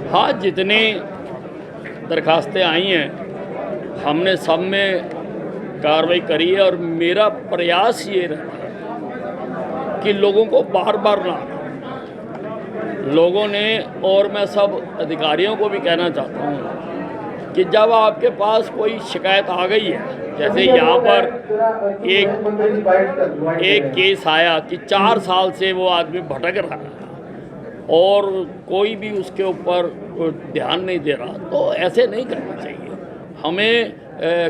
हाँ, जितनी दरखास्तें आई हैं हमने सब में कार्रवाई करी है और मेरा प्रयास ये रहता है कि लोगों को बार बार ना आना। लोगों ने, और मैं सब अधिकारियों को भी कहना चाहता हूँ कि जब आपके पास कोई शिकायत आ गई है, जैसे यहाँ पर एक केस आया कि 4 साल से वो आदमी भटक रहा है और कोई भी उसके ऊपर ध्यान नहीं दे रहा, तो ऐसे नहीं करना चाहिए। हमें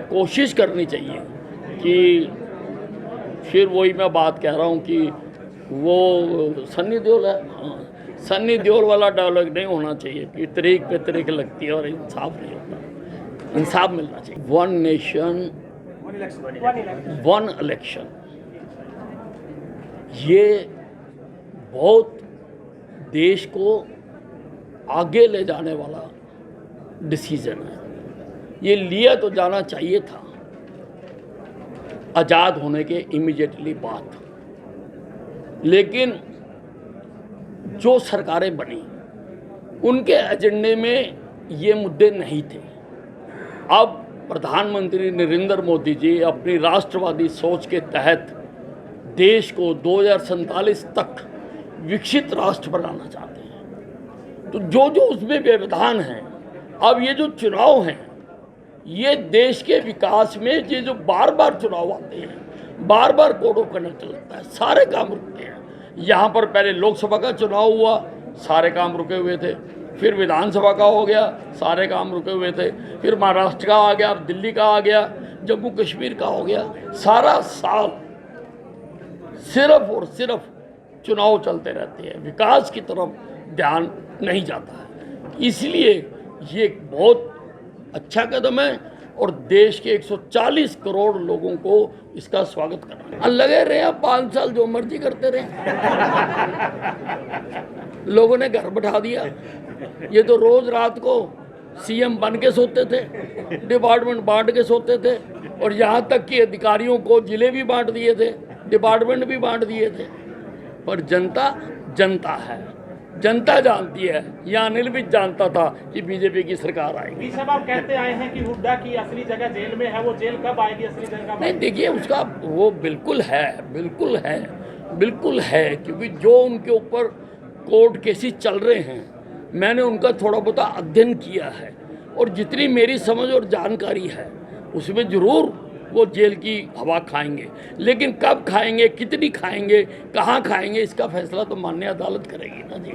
कोशिश करनी चाहिए कि, फिर वही मैं बात कह रहा हूँ कि वो सन्नी देओल है, हाँ, सन्नी देओल वाला डायलॉग नहीं होना चाहिए कि तरीक पे तरीक लगती है और इंसाफ नहीं होता। इंसाफ मिलना चाहिए। वन नेशन वन इलेक्शन, ये बहुत देश को आगे ले जाने वाला डिसीजन है। ये लिया तो जाना चाहिए था आज़ाद होने के इमीडिएटली बाद, लेकिन जो सरकारें बनी उनके एजेंडे में ये मुद्दे नहीं थे। अब प्रधानमंत्री नरेंद्र मोदी जी अपनी राष्ट्रवादी सोच के तहत देश को 2047 तक विकसित राष्ट्र बनाना चाहते हैं। तो जो जो उसमें व्यवधान हैं, अब ये जो चुनाव हैं, ये देश के विकास में ये जो बार बार चुनाव आते हैं, बार बार कोड ऑफ कंडक्ट चलता है, सारे काम रुकते हैं। यहाँ पर पहले लोकसभा का चुनाव हुआ, सारे काम रुके हुए थे। फिर विधानसभा का हो गया, सारे काम रुके हुए थे। फिर महाराष्ट्र का आ गया, दिल्ली का आ गया, जम्मू कश्मीर का हो गया। सारा साल सिर्फ और सिर्फ चुनाव चलते रहते हैं, विकास की तरफ ध्यान नहीं जाता है। इसलिए ये एक बहुत अच्छा कदम है और देश के 140 करोड़ लोगों को इसका स्वागत करना है। लगे रहे हैं 5 साल जो मर्जी करते रहे, लोगों ने घर बैठा दिया। ये तो रोज रात को सीएम बन के सोते थे, डिपार्टमेंट बांट के सोते थे, और यहाँ तक कि अधिकारियों को जिले भी बांट दिए थे, डिपार्टमेंट भी बांट दिए थे। पर जनता जनता है, जनता जानती है। या अनिल भी जानता था कि बीजेपी की सरकार आएगी। सब आप कहते आए हैं कि हुड्डा की असली जगह जेल में है, वो जेल कब आएगी, असली जगह? नहीं, देखिए उसका वो बिल्कुल है, बिल्कुल है, बिल्कुल है, क्योंकि जो उनके ऊपर कोर्ट केसेस चल रहे हैं, मैंने उनका थोड़ा बहुत अध्ययन किया है और जितनी मेरी समझ और जानकारी है उसमें ज़रूर वो जेल की हवा खाएंगे। लेकिन कब खाएंगे, कितनी खाएंगे, कहाँ खाएंगे, इसका फैसला तो माननीय अदालत करेगी ना जी।